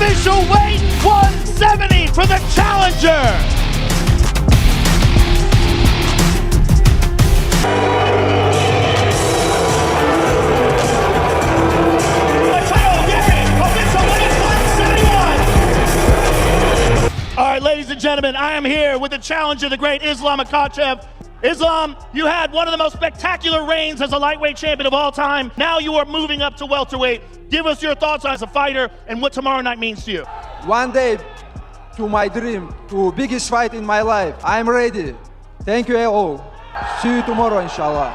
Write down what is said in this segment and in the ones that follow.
official weight, 170 for the challenger. Machado Garry, official weight, 171. All right, ladies and gentlemen, I am here with the challenger, the great Islam Makhachev. Islam, you had one of the most spectacular reigns as a lightweight champion of all time. Now you are moving up to welterweight. Give us your thoughts as a fighter and what tomorrow night means to you. One day to my dream, to biggest fight in my life. I'm ready. Thank you all. See you tomorrow, inshallah.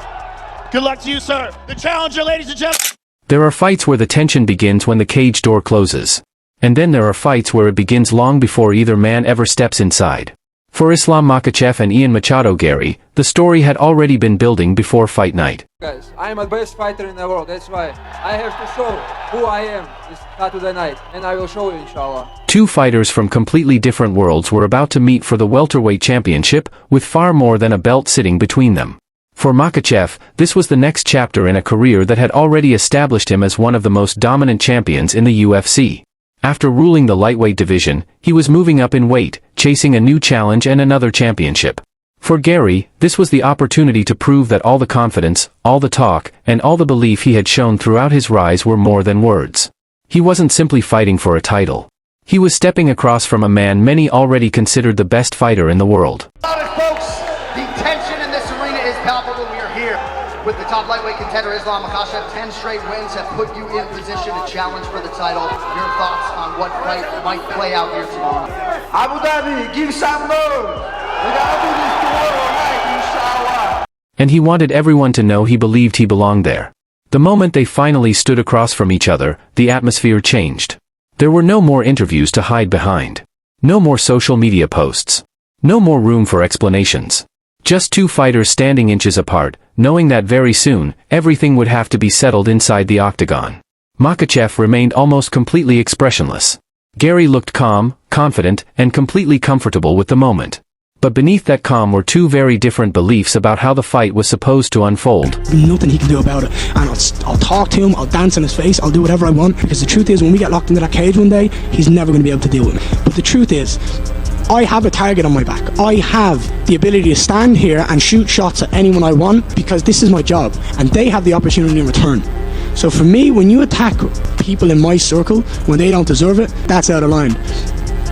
Good luck to you, sir. The challenger, ladies and gentlemen. There are fights where the tension begins when the cage door closes. And then there are fights where it begins long before either man ever steps inside. For Islam Makhachev and Ian Machado Garry, the story had already been building before fight night. Guys, I'm the best fighter in the world. That's why I have to show who I am this Saturday night. And I will show you, inshallah. Two fighters from completely different worlds were about to meet for the welterweight championship, with far more than a belt sitting between them. For Makhachev, this was the next chapter in a career that had already established him as one of the most dominant champions in the UFC. After ruling the lightweight division, he was moving up in weight, chasing a new challenge and another championship. For Garry, this was the opportunity to prove that all the confidence, all the talk, and all the belief he had shown throughout his rise were more than words. He wasn't simply fighting for a title. He was stepping across from a man many already considered the best fighter in the world. Folks, the tension in this arena is palpable. We are here with the top lightweight contender Islam Makhachev. 10 straight wins have put you in position to challenge for the title. Your thoughts on what fight might play out here tomorrow? Abu Dhabi, give some love. We gotta do this tomorrow night, inshallah. And he wanted everyone to know he believed he belonged there. The moment they finally stood across from each other, the atmosphere changed. There were no more interviews to hide behind. No more social media posts. No more room for explanations. Just two fighters standing inches apart, knowing that very soon, everything would have to be settled inside the octagon. Makhachev remained almost completely expressionless. Garry looked calm, confident, and completely comfortable with the moment. But beneath that calm were two very different beliefs about how the fight was supposed to unfold. Nothing he can do about it, and I'll talk to him, I'll dance in his face, I'll do whatever I want, because the truth is, when we get locked into that cage one day, he's never going to be able to deal with me. But the truth is, I have a target on my back. I have the ability to stand here and shoot shots at anyone I want, because this is my job, and they have the opportunity in return. So for me, when you attack people in my circle when they don't deserve it, that's out of line.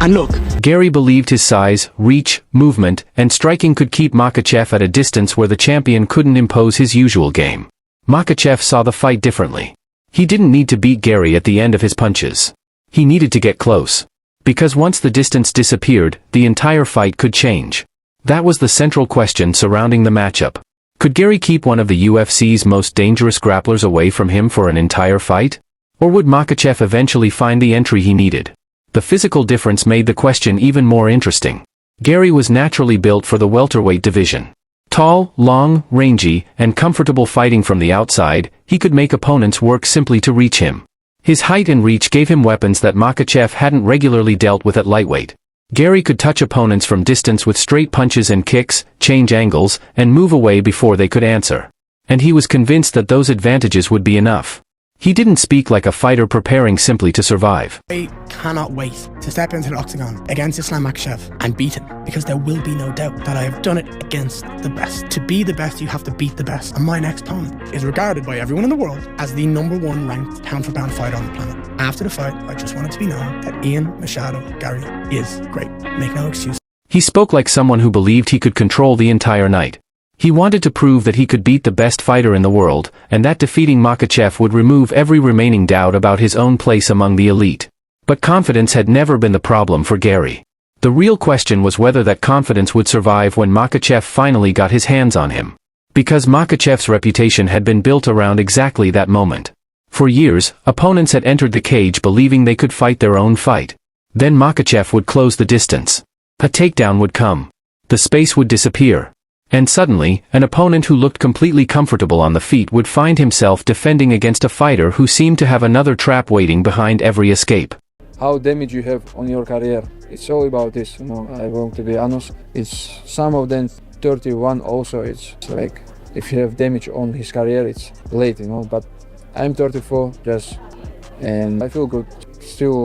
And look, Garry believed his size, reach, movement, and striking could keep Makhachev at a distance where the champion couldn't impose his usual game. Makhachev saw the fight differently. He didn't need to beat Garry at the end of his punches. He needed to get close. Because once the distance disappeared, the entire fight could change. That was the central question surrounding the matchup. Could Garry keep one of the UFC's most dangerous grapplers away from him for an entire fight? Or would Makhachev eventually find the entry he needed? The physical difference made the question even more interesting. Garry was naturally built for the welterweight division. Tall, long, rangy, and comfortable fighting from the outside, he could make opponents work simply to reach him. His height and reach gave him weapons that Makhachev hadn't regularly dealt with at lightweight. Garry could touch opponents from distance with straight punches and kicks, change angles, and move away before they could answer. And he was convinced that those advantages would be enough. He didn't speak like a fighter preparing simply to survive. I cannot wait to step into the octagon against Islam Makhachev and beat him, because there will be no doubt that I have done it against the best. To be the best, you have to beat the best. And my next opponent is regarded by everyone in the world as the #1 ranked pound-for-pound fighter on the planet. After the fight, I just want it to be known that Ian Machado Garry is great. Make no excuse. He spoke like someone who believed he could control the entire night. He wanted to prove that he could beat the best fighter in the world, and that defeating Makhachev would remove every remaining doubt about his own place among the elite. But confidence had never been the problem for Garry. The real question was whether that confidence would survive when Makhachev finally got his hands on him. Because Makhachev's reputation had been built around exactly that moment. For years, opponents had entered the cage believing they could fight their own fight. Then Makhachev would close the distance. A takedown would come. The space would disappear. And suddenly, an opponent who looked completely comfortable on the feet would find himself defending against a fighter who seemed to have another trap waiting behind every escape. How damage you have on your career. It's all about this, I want to be honest. It's some of them 31 also, it's like, if you have damage on his career, it's late, but I'm 34 just, and I feel good. Still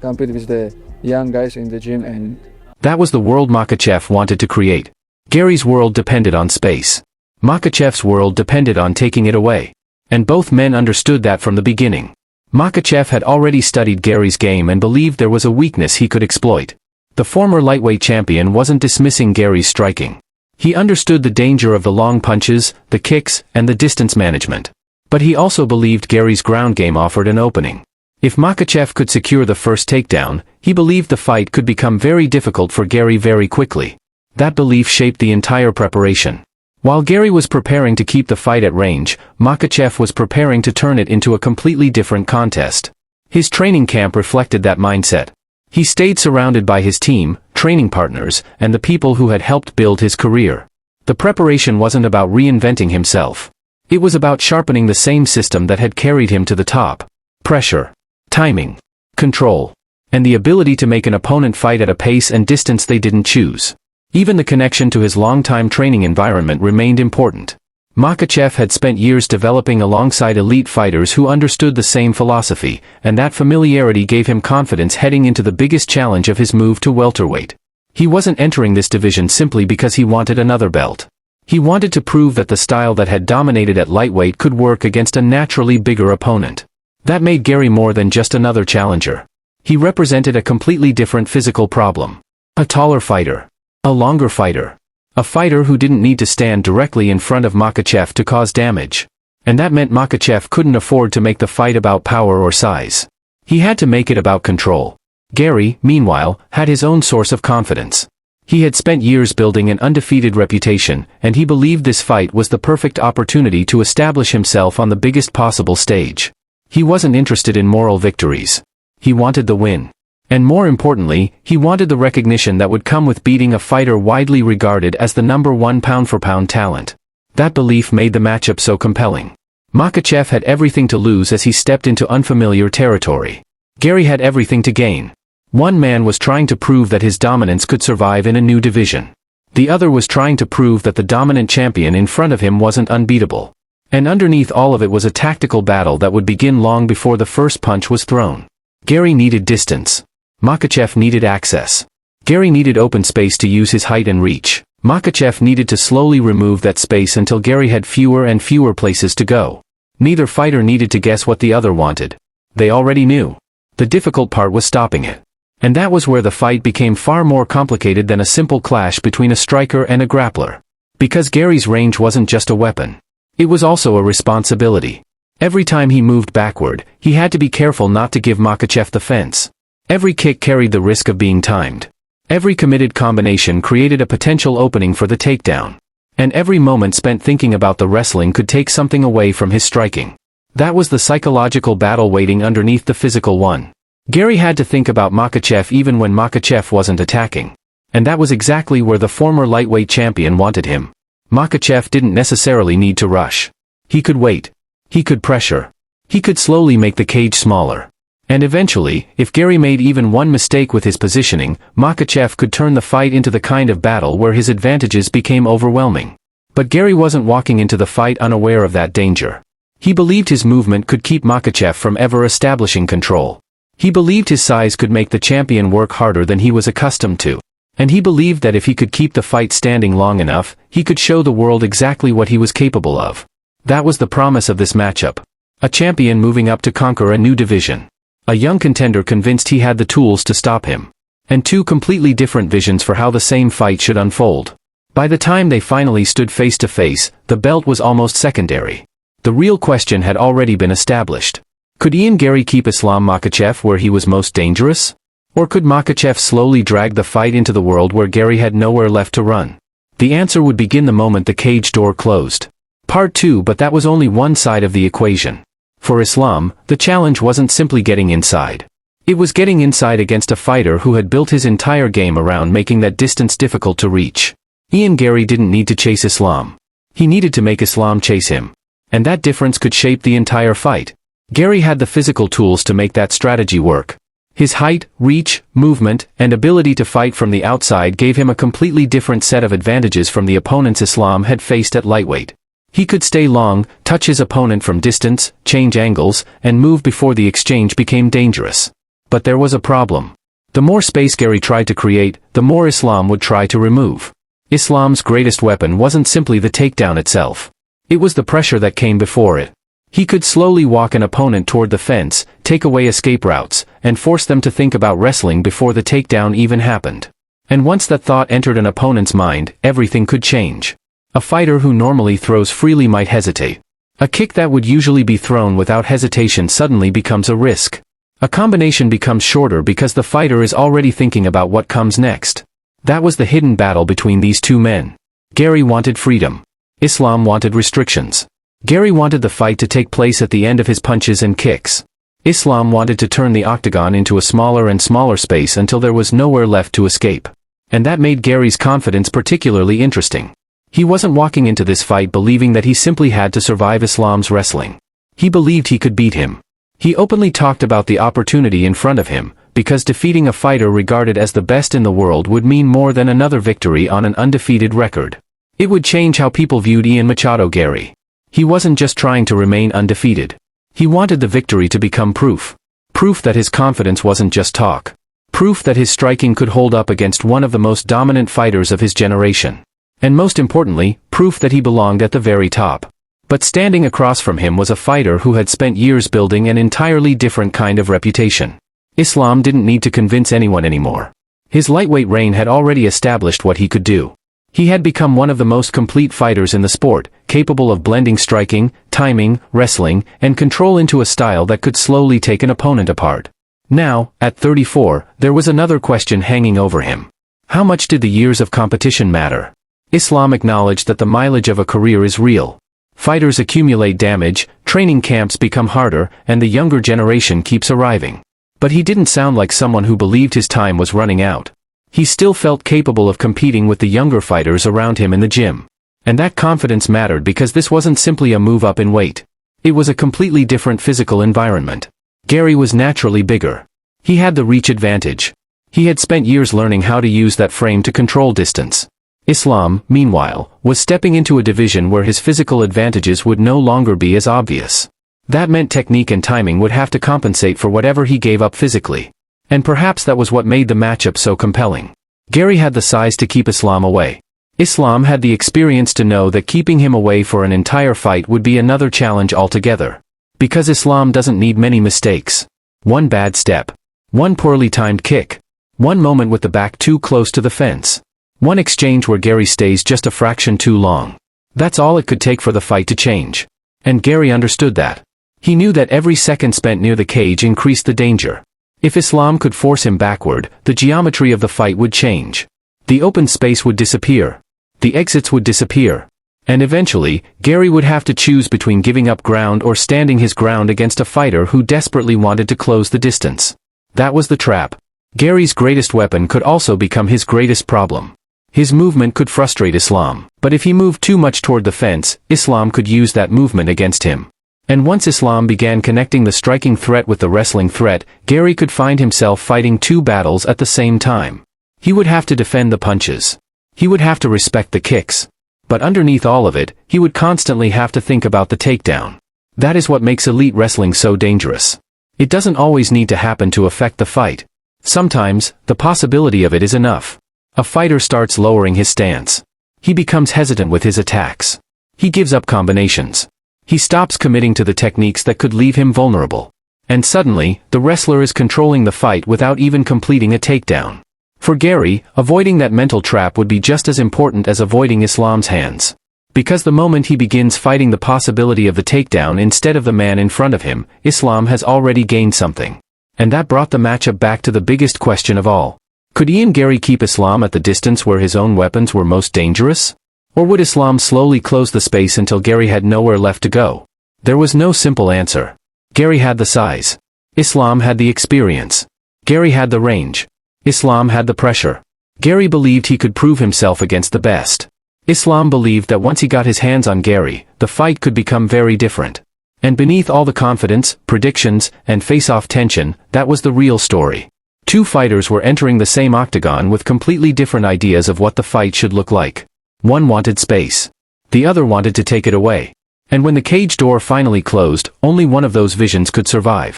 compete with the young guys in the gym, and That was the world Makhachev wanted to create. Gary's world depended on space. Makhachev's world depended on taking it away. And both men understood that from the beginning. Makhachev had already studied Gary's game and believed there was a weakness he could exploit. The former lightweight champion wasn't dismissing Gary's striking. He understood the danger of the long punches, the kicks, and the distance management. But he also believed Gary's ground game offered an opening. If Makhachev could secure the first takedown, he believed the fight could become very difficult for Garry very quickly. That belief shaped the entire preparation. While Garry was preparing to keep the fight at range, Makhachev was preparing to turn it into a completely different contest. His training camp reflected that mindset. He stayed surrounded by his team, training partners, and the people who had helped build his career. The preparation wasn't about reinventing himself. It was about sharpening the same system that had carried him to the top. Pressure, timing, control, and the ability to make an opponent fight at a pace and distance they didn't choose. Even the connection to his long-time training environment remained important. Makhachev had spent years developing alongside elite fighters who understood the same philosophy, and that familiarity gave him confidence heading into the biggest challenge of his move to welterweight. He wasn't entering this division simply because he wanted another belt. He wanted to prove that the style that had dominated at lightweight could work against a naturally bigger opponent. That made Garry more than just another challenger. He represented a completely different physical problem. A taller fighter. A longer fighter. A fighter who didn't need to stand directly in front of Makhachev to cause damage. And that meant Makhachev couldn't afford to make the fight about power or size. He had to make it about control. Garry, meanwhile, had his own source of confidence. He had spent years building an undefeated reputation, and he believed this fight was the perfect opportunity to establish himself on the biggest possible stage. He wasn't interested in moral victories. He wanted the win. And more importantly, he wanted the recognition that would come with beating a fighter widely regarded as the #1 pound-for-pound talent. That belief made the matchup so compelling. Makhachev had everything to lose as he stepped into unfamiliar territory. Garry had everything to gain. One man was trying to prove that his dominance could survive in a new division. The other was trying to prove that the dominant champion in front of him wasn't unbeatable. And underneath all of it was a tactical battle that would begin long before the first punch was thrown. Garry needed distance. Makhachev needed access. Garry needed open space to use his height and reach. Makhachev needed to slowly remove that space until Garry had fewer and fewer places to go. Neither fighter needed to guess what the other wanted. They already knew. The difficult part was stopping it. And that was where the fight became far more complicated than a simple clash between a striker and a grappler. Because Gary's range wasn't just a weapon. It was also a responsibility. Every time he moved backward, he had to be careful not to give Makhachev the fence. Every kick carried the risk of being timed. Every committed combination created a potential opening for the takedown. And every moment spent thinking about the wrestling could take something away from his striking. That was the psychological battle waiting underneath the physical one. Garry had to think about Makhachev even when Makhachev wasn't attacking. And that was exactly where the former lightweight champion wanted him. Makhachev didn't necessarily need to rush. He could wait. He could pressure. He could slowly make the cage smaller. And eventually, if Garry made even one mistake with his positioning, Makhachev could turn the fight into the kind of battle where his advantages became overwhelming. But Garry wasn't walking into the fight unaware of that danger. He believed his movement could keep Makhachev from ever establishing control. He believed his size could make the champion work harder than he was accustomed to. And he believed that if he could keep the fight standing long enough, he could show the world exactly what he was capable of. That was the promise of this matchup. A champion moving up to conquer a new division. A young contender convinced he had the tools to stop him. And two completely different visions for how the same fight should unfold. By the time they finally stood face to face, the belt was almost secondary. The real question had already been established. Could Ian Garry keep Islam Makhachev where he was most dangerous? Or could Makhachev slowly drag the fight into the world where Garry had nowhere left to run? The answer would begin the moment the cage door closed. Part 2, but that was only one side of the equation. For Islam, the challenge wasn't simply getting inside. It was getting inside against a fighter who had built his entire game around making that distance difficult to reach. Ian Garry didn't need to chase Islam. He needed to make Islam chase him. And that difference could shape the entire fight. Garry had the physical tools to make that strategy work. His height, reach, movement, and ability to fight from the outside gave him a completely different set of advantages from the opponents Islam had faced at lightweight. He could stay long, touch his opponent from distance, change angles, and move before the exchange became dangerous. But there was a problem. The more space Garry tried to create, the more Islam would try to remove. Islam's greatest weapon wasn't simply the takedown itself. It was the pressure that came before it. He could slowly walk an opponent toward the fence, take away escape routes, and force them to think about wrestling before the takedown even happened. And once that thought entered an opponent's mind, everything could change. A fighter who normally throws freely might hesitate. A kick that would usually be thrown without hesitation suddenly becomes a risk. A combination becomes shorter because the fighter is already thinking about what comes next. That was the hidden battle between these two men. Garry wanted freedom. Islam wanted restrictions. Garry wanted the fight to take place at the end of his punches and kicks. Islam wanted to turn the octagon into a smaller and smaller space until there was nowhere left to escape. And that made Garry's confidence particularly interesting. He wasn't walking into this fight believing that he simply had to survive Islam's wrestling. He believed he could beat him. He openly talked about the opportunity in front of him, because defeating a fighter regarded as the best in the world would mean more than another victory on an undefeated record. It would change how people viewed Ian Machado Garry. He wasn't just trying to remain undefeated. He wanted the victory to become proof. Proof that his confidence wasn't just talk. Proof that his striking could hold up against one of the most dominant fighters of his generation. And most importantly, proof that he belonged at the very top. But standing across from him was a fighter who had spent years building an entirely different kind of reputation. Islam didn't need to convince anyone anymore. His lightweight reign had already established what he could do. He had become one of the most complete fighters in the sport, capable of blending striking, timing, wrestling, and control into a style that could slowly take an opponent apart. Now, at 34, there was another question hanging over him. How much did the years of competition matter? Islam acknowledged that the mileage of a career is real. Fighters accumulate damage, training camps become harder, and the younger generation keeps arriving. But he didn't sound like someone who believed his time was running out. He still felt capable of competing with the younger fighters around him in the gym. And that confidence mattered because this wasn't simply a move up in weight. It was a completely different physical environment. Garry was naturally bigger. He had the reach advantage. He had spent years learning how to use that frame to control distance. Islam, meanwhile, was stepping into a division where his physical advantages would no longer be as obvious. That meant technique and timing would have to compensate for whatever he gave up physically. And perhaps that was what made the matchup so compelling. Garry had the size to keep Islam away. Islam had the experience to know that keeping him away for an entire fight would be another challenge altogether. Because Islam doesn't need many mistakes. One bad step. One poorly timed kick. One moment with the back too close to the fence. One exchange where Garry stays just a fraction too long. That's all it could take for the fight to change. And Garry understood that. He knew that every second spent near the cage increased the danger. If Islam could force him backward, the geometry of the fight would change. The open space would disappear. The exits would disappear. And eventually, Garry would have to choose between giving up ground or standing his ground against a fighter who desperately wanted to close the distance. That was the trap. Garry's greatest weapon could also become his greatest problem. His movement could frustrate Islam, but if he moved too much toward the fence, Islam could use that movement against him. And once Islam began connecting the striking threat with the wrestling threat, Garry could find himself fighting two battles at the same time. He would have to defend the punches. He would have to respect the kicks. But underneath all of it, he would constantly have to think about the takedown. That is what makes elite wrestling so dangerous. It doesn't always need to happen to affect the fight. Sometimes, the possibility of it is enough. A fighter starts lowering his stance. He becomes hesitant with his attacks. He gives up combinations. He stops committing to the techniques that could leave him vulnerable. And suddenly, the wrestler is controlling the fight without even completing a takedown. For Garry, avoiding that mental trap would be just as important as avoiding Islam's hands. Because the moment he begins fighting the possibility of the takedown instead of the man in front of him, Islam has already gained something. And that brought the matchup back to the biggest question of all. Could Ian Garry keep Islam at the distance where his own weapons were most dangerous? Or would Islam slowly close the space until Garry had nowhere left to go? There was no simple answer. Garry had the size. Islam had the experience. Garry had the range. Islam had the pressure. Garry believed he could prove himself against the best. Islam believed that once he got his hands on Garry, the fight could become very different. And beneath all the confidence, predictions, and face-off tension, that was the real story. Two fighters were entering the same octagon with completely different ideas of what the fight should look like. One wanted space. The other wanted to take it away. And when the cage door finally closed, only one of those visions could survive.